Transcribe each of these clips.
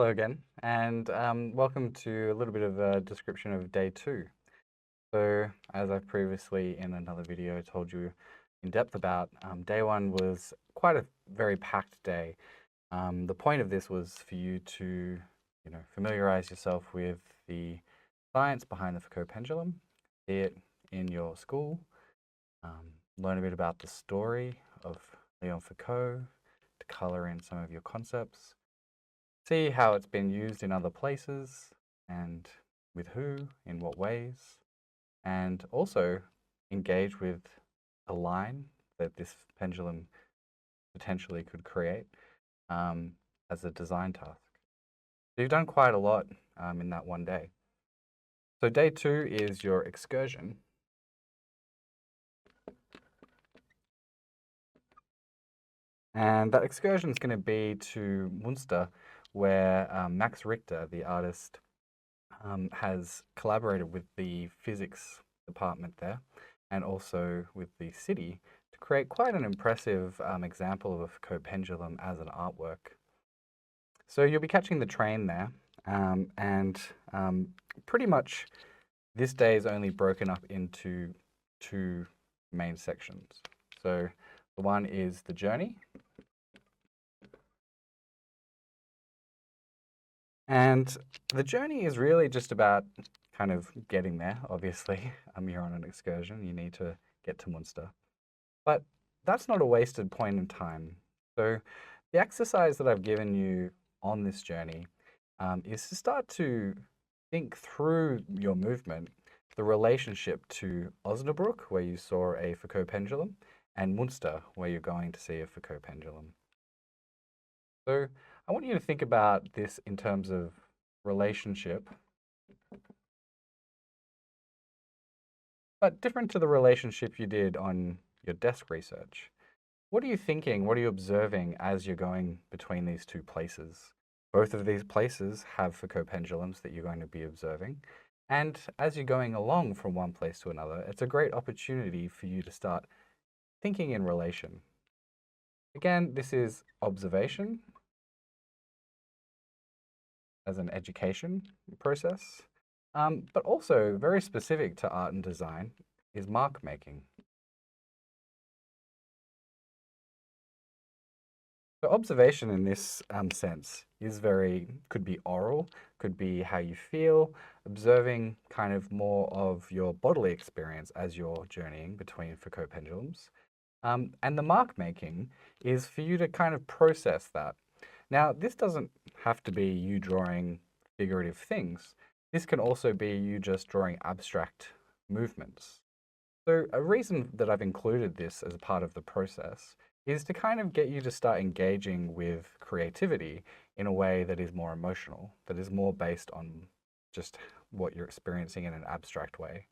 Hello again, and welcome to a little bit of a description of day 2. So, as I've previously in another video told you in depth about, day 1 was quite a very packed day. The point of this was for you to, familiarize yourself with the science behind the Foucault pendulum, see it in your school, learn a bit about the story of Leon Foucault, to color in some of your concepts. See how it's been used in other places and with who, in what ways, and also engage with a line that this pendulum potentially could create as a design task. So you've done quite a lot in that one day. So day 2 is your excursion. And that excursion is going to be to Münster, where Max Richter, the artist, has collaborated with the physics department there and also with the city to create quite an impressive example of a Foucault pendulum as an artwork. So you'll be catching the train there, and pretty much this day is only broken up into 2 main sections. So the one is the journey, and the journey is really just about kind of getting there, obviously. You're on an excursion, you need to get to Münster. But that's not a wasted point in time. So the exercise that I've given you on this journey is to start to think through your movement, the relationship to Osnabrück, where you saw a Foucault pendulum, and Münster, where you're going to see a Foucault pendulum. So I want you to think about this in terms of relationship, but different to the relationship you did on your desk research. What are you thinking? What are you observing as you're going between these 2 places? Both of these places have Foucault pendulums that you're going to be observing. And as you're going along from one place to another, it's a great opportunity for you to start thinking in relation. Again, this is observation as an education process, but also very specific to art and design is mark making. So observation in this sense is could be oral, could be how you feel, observing kind of more of your bodily experience as you're journeying between Foucault pendulums. And the mark making is for you to kind of process that. Now, this doesn't have to be you drawing figurative things. This can also be you just drawing abstract movements. So a reason that I've included this as a part of the process is to kind of get you to start engaging with creativity in a way that is more emotional, that is more based on just what you're experiencing in an abstract way.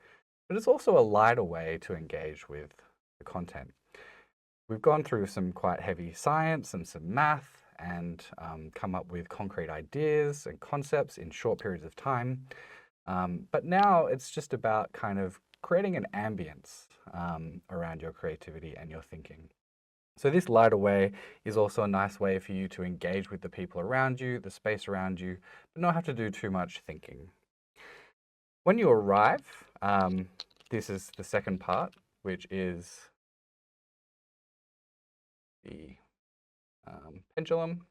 But it's also a lighter way to engage with the content. We've gone through some quite heavy science and some math and come up with concrete ideas and concepts in short periods of time. But now it's just about kind of creating an ambience around your creativity and your thinking. So this lighter way is also a nice way for you to engage with the people around you, the space around you, but not have to do too much thinking. When you arrive, this is the second part, which is the pendulum.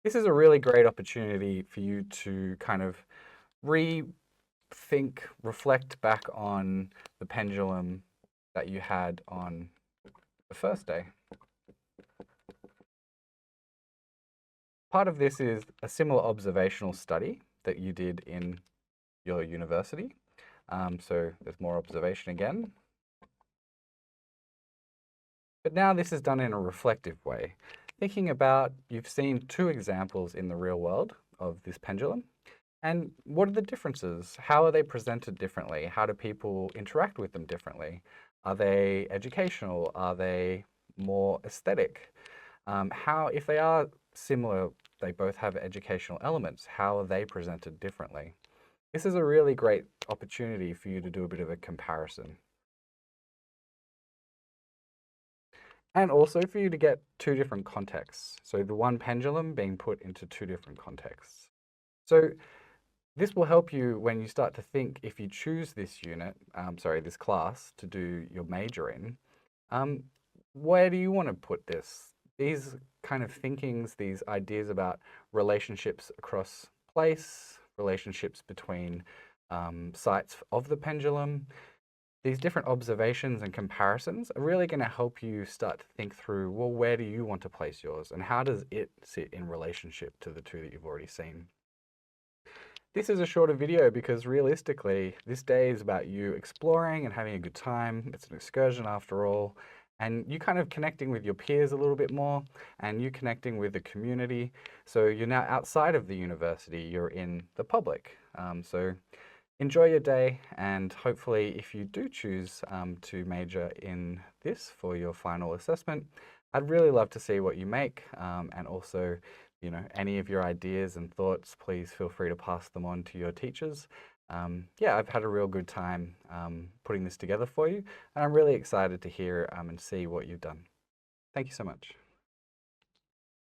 This is a really great opportunity for you to kind of reflect back on the pendulum that you had on the first day. Part of this is a similar observational study that you did in your university. So there's more observation again. But now this is done in a reflective way. Thinking about, you've seen 2 examples in the real world of this pendulum. And what are the differences? How are they presented differently? How do people interact with them differently? Are they educational? Are they more aesthetic? If they are similar, they both have educational elements, how are they presented differently? This is a really great opportunity for you to do a bit of a comparison. and also for you to get two different contexts. So the one pendulum being put into two different contexts. So this will help you when you start to think, if you choose this this class to do your major in, um, where do you want to put this? These kind of thinkings, these ideas about relationships across place, relationships between sites of the pendulum, these different observations and comparisons are really going to help you start to think through, well, where do you want to place yours and how does it sit in relationship to the two that you've already seen? This is a shorter video because realistically, this day is about you exploring and having a good time. It's an excursion after all, and you kind of connecting with your peers a little bit more and you connecting with the community. So you're now outside of the university, you're in the public. So enjoy your day, and hopefully if you do choose to major in this for your final assessment, I'd really love to see what you make, and also, you know, any of your ideas and thoughts, please feel free to pass them on to your teachers. Yeah, I've had a real good time putting this together for you, and I'm really excited to hear and see what you've done. Thank you so much.